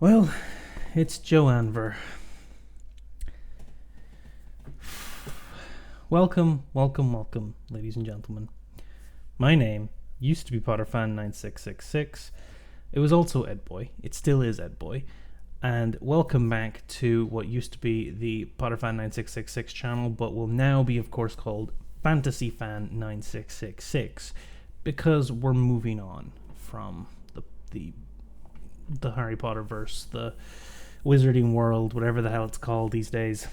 Well, it's JOANN-VER. Welcome, ladies and gentlemen. My name used to be potterfan9666. It was also Edboy. It still is Edboy. And welcome back to what used to be the potterfan9666 channel, but will now be, of course, called fantasyfan9666, because we're moving on from the Harry Potter verse, the wizarding world, whatever the hell it's called these days.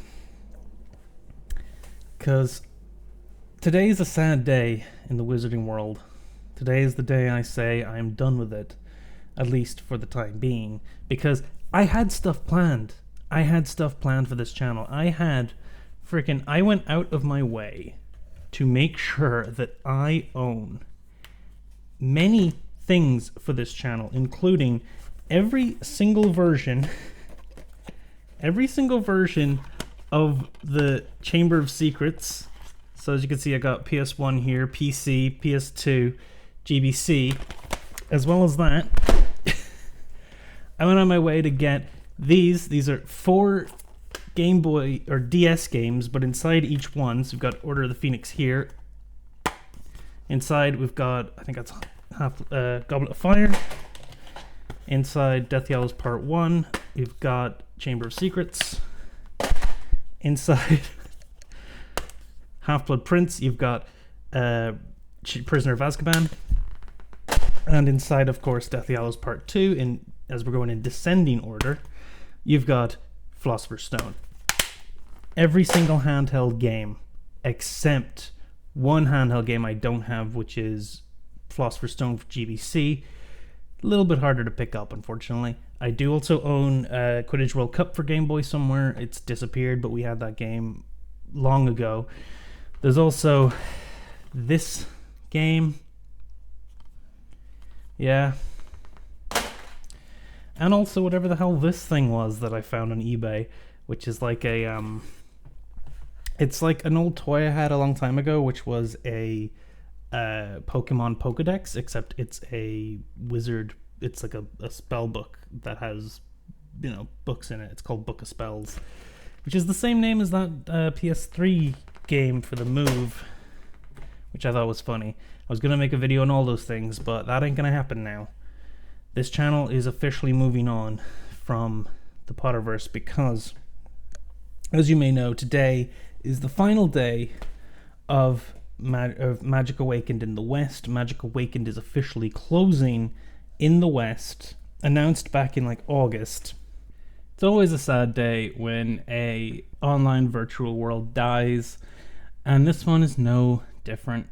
Because today is a sad day in the wizarding world. Today is the day I say I am done with it, at least for the time being, because I had stuff planned. I had stuff planned for this channel. I went out of my way to make sure that I own many things for this channel, including every single version of the Chamber of Secrets. So as you can see, I got PS1 here, PC, PS2, GBC. As well as that, I went on my way to get these. These are 4 Game Boy or DS games, but inside each one, so we've got Order of the Phoenix here. Inside we've got, I think that's Goblet of Fire. Inside Deathly Hallows Part 1, we've got Chamber of Secrets. Inside Half-Blood Prince, you've got Prisoner of Azkaban. And inside, of course, Deathly Hallows Part 2, as we're going in descending order, you've got Philosopher's Stone. Every single handheld game, except one handheld game I don't have, which is Philosopher's Stone for GBC. A little bit harder to pick up, unfortunately. I do also own Quidditch World Cup for Game Boy somewhere. It's disappeared, but we had that game long ago. There's also this game. Yeah. And also whatever the hell this thing was that I found on eBay, which is like a it's like an old toy I had a long time ago, which was a Pokemon Pokedex, except it's a wizard. It's like a spell book that has, books in it. It's called Book of Spells, which is the same name as that PS3 game for the Move, which I thought was funny. I was gonna make a video on all those things, but that ain't gonna happen now. This channel is officially moving on from the Potterverse because, as you may know, today is the final day of Magic Awakened in the West. Magic Awakened is officially closing in the West, announced back in like August. It's always a sad day when a online virtual world dies, and this one is no different.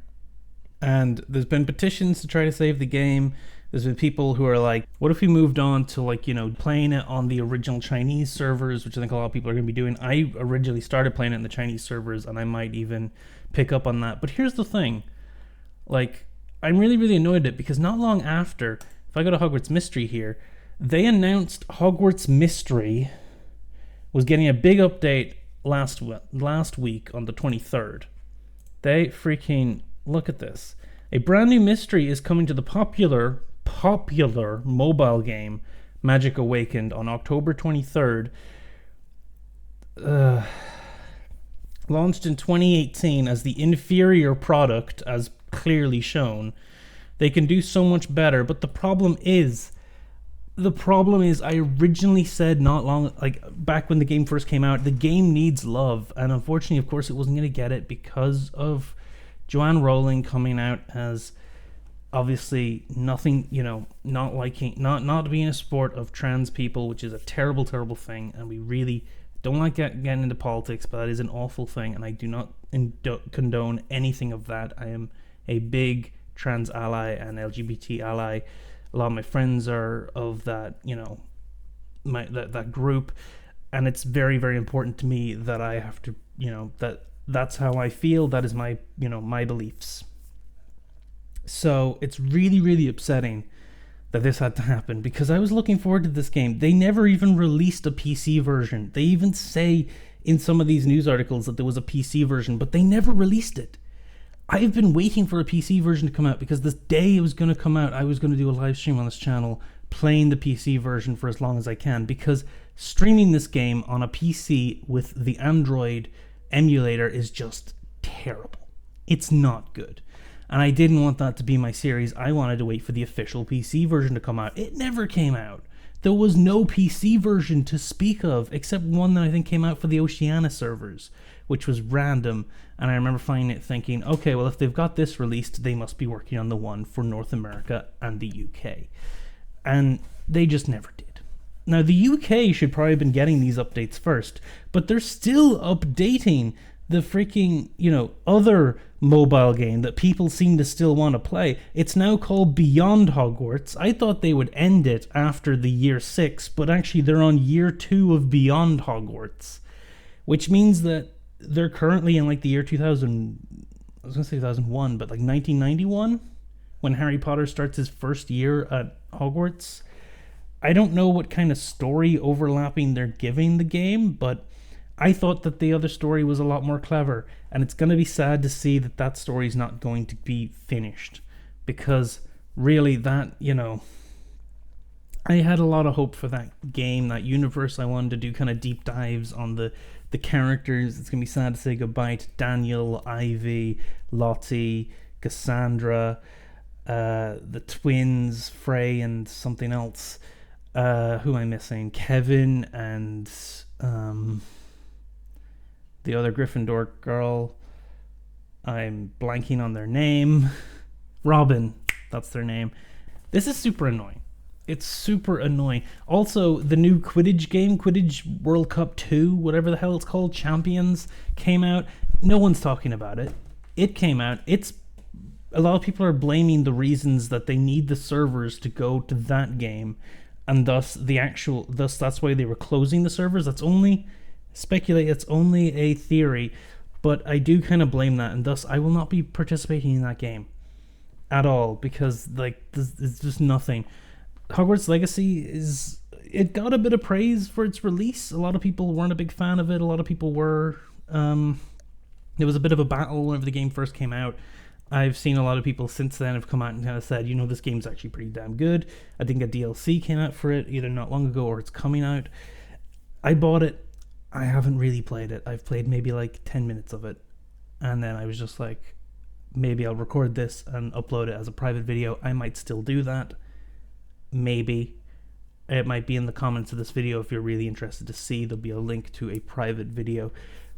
And there's been petitions to try to save the game. There's been people who are like, what if we moved on to playing it on the original Chinese servers, which I think a lot of people are going to be doing. I originally started playing it in the Chinese servers, and I might even pick up on that. But here's the thing. I'm really, really annoyed at it because not long after, if I go to Hogwarts Mystery here, they announced Hogwarts Mystery was getting a big update last week on the 23rd. They freaking, look at this. A brand new mystery is coming to the popular mobile game Magic Awakened on October 23rd. Launched in 2018 as the inferior product, as clearly shown. They can do so much better, but the problem is I originally said back when the game first came out, the game needs love, and unfortunately, of course, it wasn't going to get it because of Joanne Rowling coming out as obviously nothing, not being a sport of trans people, which is a terrible, terrible thing, and we really don't like getting into politics, but that is an awful thing, and I do not condone anything of that. I am a big trans ally and LGBT ally. A lot of my friends are of that, that group, and it's very, very important to me that I have to, that's how I feel. That is my, my beliefs. So it's really, really upsetting that this had to happen because I was looking forward to this game. They never even released a PC version. They even say in some of these news articles that there was a PC version, but they never released it. I've been waiting for a PC version to come out because this day it was going to come out, I was going to do a live stream on this channel playing the PC version for as long as I can, because streaming this game on a PC with the Android emulator is just terrible. It's not good. And I didn't want that to be my series. I wanted to wait for the official PC version to come out. It never came out. There was no PC version to speak of, except one that I think came out for the Oceania servers, which was random. And I remember finding it thinking, okay, well, if they've got this released, they must be working on the one for North America and the UK. And they just never did. Now, the UK should probably have been getting these updates first, but they're still updating the freaking, other mobile game that people seem to still want to play. It's now called Beyond Hogwarts. I thought they would end it after the year 6, but actually they're on year 2 of Beyond Hogwarts, which means that they're currently in like the year 2000, I was going to say 2001, but like 1991, when Harry Potter starts his first year at Hogwarts. I don't know what kind of story overlapping they're giving the game, but I thought that the other story was a lot more clever, and it's going to be sad to see that that story is not going to be finished, because really that, I had a lot of hope for that game, that universe. I wanted to do kind of deep dives on the characters. It's going to be sad to say goodbye to Daniel, Ivy, Lottie, Cassandra, the twins, Frey and something else. Who am I missing? Kevin and the other Gryffindor girl. I'm blanking on their name. Robin, that's their name. This is super annoying. It's super annoying. Also, the new Quidditch game, Quidditch World Cup 2, whatever the hell it's called, Champions, came out. No one's talking about it. It came out. A lot of people are blaming the reasons that they need the servers to go to that game, and thus that's why they were closing the servers. That's only it's only a theory, but I do kind of blame that, and thus I will not be participating in that game at all, because it's just nothing. Hogwarts Legacy it got a bit of praise for its release. A lot of people weren't a big fan of it. A lot of people were. There was a bit of a battle whenever the game first came out. I've seen a lot of people since then have come out and kind of said, this game's actually pretty damn good. I think a DLC came out for it either not long ago or it's coming out. I bought it. I haven't really played it. I've played maybe like 10 minutes of it. And then I was just like, maybe I'll record this and upload it as a private video. I might still do that. Maybe. It might be in the comments of this video if you're really interested to see. There'll be a link to a private video.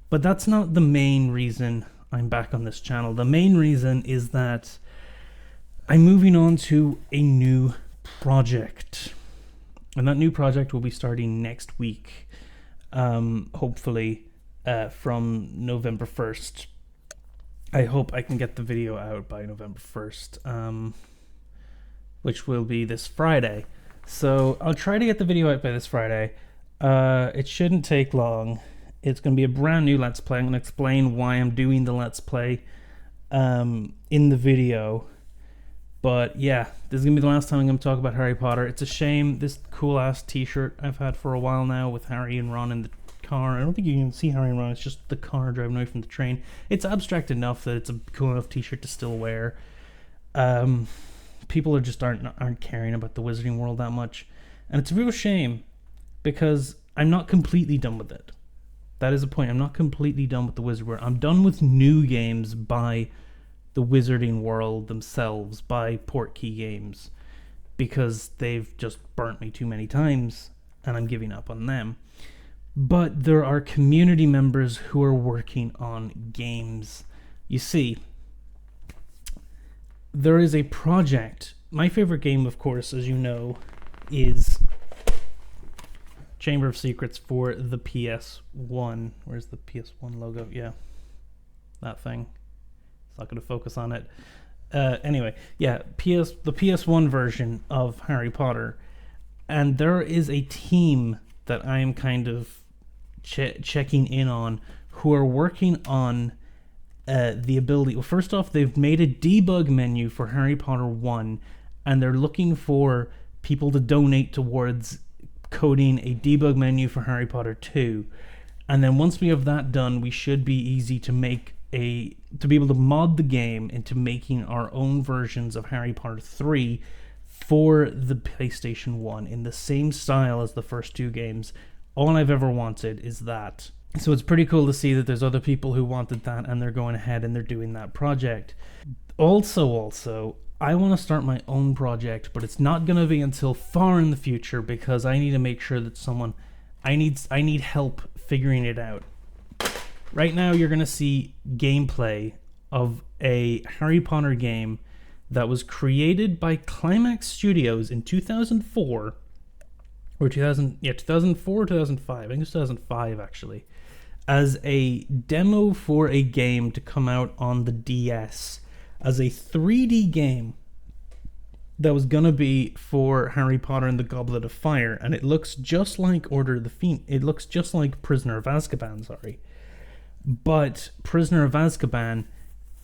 But that's not the main reason I'm back on this channel. The main reason is that I'm moving on to a new project. And that new project will be starting next week. Hopefully from November 1st. I hope I can get the video out by November 1st, which will be this Friday. So I'll try to get the video out by this Friday. It shouldn't take long. It's going to be a brand new Let's Play. I'm going to explain why I'm doing the Let's Play in the video. But yeah, this is going to be the last time I'm going to talk about Harry Potter. It's a shame. This cool-ass t-shirt I've had for a while now with Harry and Ron in the car. I don't think you can see Harry and Ron. It's just the car driving away from the train. It's abstract enough that it's a cool enough t-shirt to still wear. People are just aren't caring about the Wizarding World that much. And it's a real shame because I'm not completely done with it. That is the point. I'm not completely done with the Wizarding World. I'm done with new games by the Wizarding World themselves, by Portkey Games, because they've just burnt me too many times and I'm giving up on them. But there are community members who are working on games. You see, there is a project. My favorite game, of course, as you know, is Chamber of Secrets for the PS1. Where's the PS1 logo? Yeah, that thing. It's not going to focus on it. Anyway, yeah, the PS1 version of Harry Potter. And there is a team that I am kind of checking in on who are working on the ability. Well, first off, they've made a debug menu for Harry Potter 1, and they're looking for people to donate towards coding a debug menu for Harry Potter 2. And then once we have that done, we should be easy to be able to mod the game into making our own versions of Harry Potter 3 for the PlayStation 1 in the same style as the first two games. All I've ever wanted is that. So it's pretty cool to see that there's other people who wanted that and they're going ahead and they're doing that project. Also, I want to start my own project, but it's not going to be until far in the future because I need to make sure that I need help figuring it out. Right now you're going to see gameplay of a Harry Potter game that was created by Climax Studios in 2004 or 2004 or 2005. I think it's 2005 actually, as a demo for a game to come out on the DS as a 3D game that was gonna be for Harry Potter and the Goblet of Fire, and it looks just like Order of the Phoenix. It looks just like Prisoner of Azkaban, but Prisoner of Azkaban,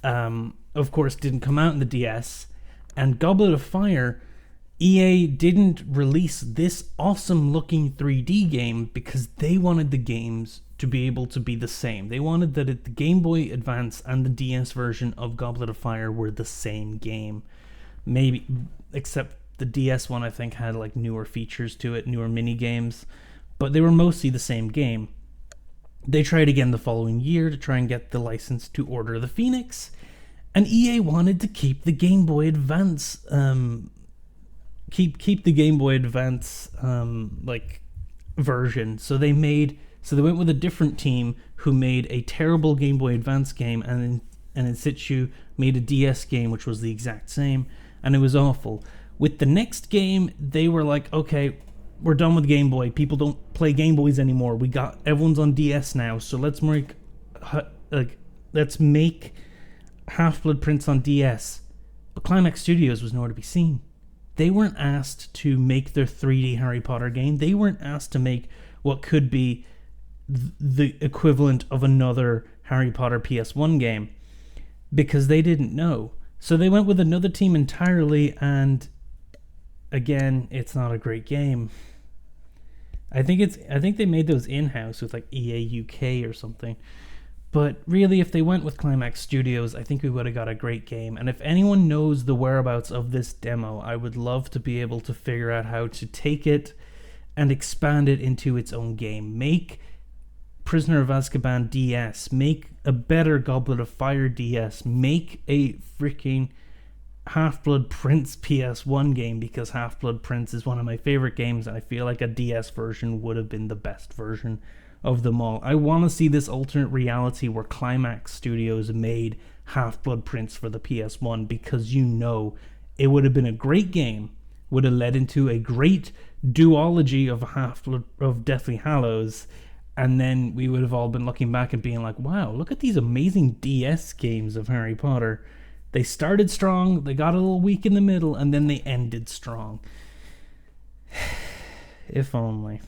of course, didn't come out in the DS, and Goblet of Fire, EA didn't release this awesome-looking 3D game because they wanted the games to be able to be the same. They wanted that the Game Boy Advance and the DS version of Goblet of Fire were the same game. Maybe, except the DS one I think had like newer features to it, newer mini games, but they were mostly the same game. They tried again the following year to try and get the license to Order of the Phoenix, and EA wanted to keep the Game Boy Advance, keep the Game Boy Advance like version. So they went with a different team who made a terrible Game Boy Advance game, and in situ made a DS game which was the exact same, and it was awful. With the next game, they were like, okay, we're done with Game Boy. People don't play Game Boys anymore. Everyone's on DS now, so let's make Half-Blood Prince on DS. But Climax Studios was nowhere to be seen. They weren't asked to make their 3D Harry Potter game. They weren't asked to make what could be the equivalent of another Harry Potter PS1 game because they didn't know. So they went with another team entirely, and again, it's not a great game. I think they made those in-house with like EA UK or something. But really, if they went with Climax Studios, I think we would have got a great game. And if anyone knows the whereabouts of this demo, I would love to be able to figure out how to take it and expand it into its own game. Make Prisoner of Azkaban DS. Make a better Goblet of Fire DS. Make a freaking Half-Blood Prince PS1 game, because Half-Blood Prince is one of my favorite games, and I feel like a DS version would have been the best version of them all. I want to see this alternate reality where Climax Studios made Half-Blood Prince for the PS1, because it would have been a great game, would have led into a great duology of Half-Blood of Deathly Hallows, and then we would have all been looking back and being like, wow, look at these amazing DS games of Harry Potter. They started strong, they got a little weak in the middle, and then they ended strong. If only.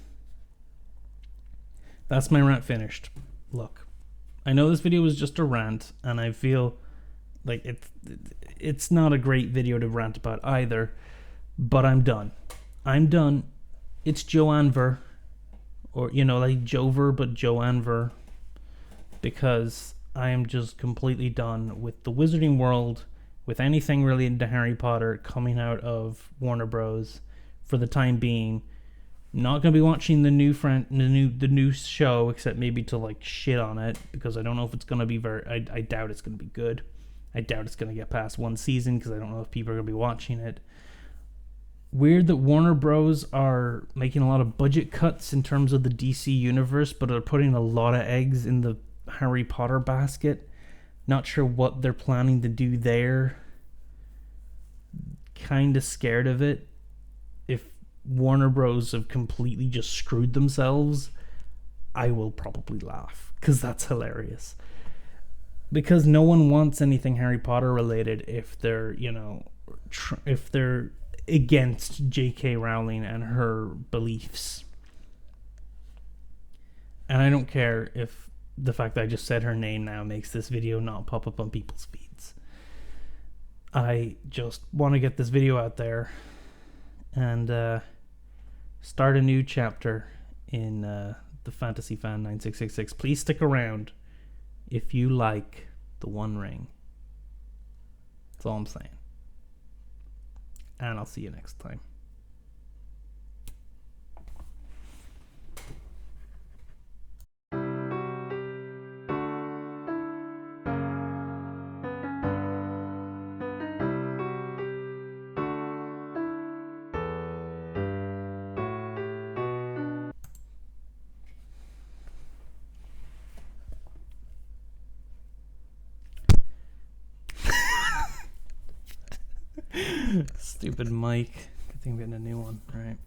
That's my rant finished. Look, I know this video was just a rant, and I feel like it's not a great video to rant about either, but I'm done. It's JOANN-VER, or, like JOVER, but JOANN-VER, because I am just completely done with the Wizarding World, with anything related to Harry Potter coming out of Warner Bros. For the time being. Not gonna be watching the new show, except maybe to like shit on it, because I don't know if it's gonna be I doubt it's gonna be good. I doubt it's gonna get past one season, because I don't know if people are gonna be watching it. Weird that Warner Bros. Are making a lot of budget cuts in terms of the DC universe, but are putting a lot of eggs in the Harry Potter basket. Not sure what they're planning to do there. Kinda scared of it. If Warner Bros. Have completely just screwed themselves, I will probably laugh, because that's hilarious. Because no one wants anything Harry Potter related if they're, if they're against J.K. Rowling and her beliefs. And I don't care if the fact that I just said her name now makes this video not pop up on people's feeds. I just want to get this video out there and start a new chapter in the Fantasy Fan 9666. Please stick around if you like the One Ring. That's all I'm saying. and I'll see you next time. Stupid mic. Good thing I'm getting a new one. All right.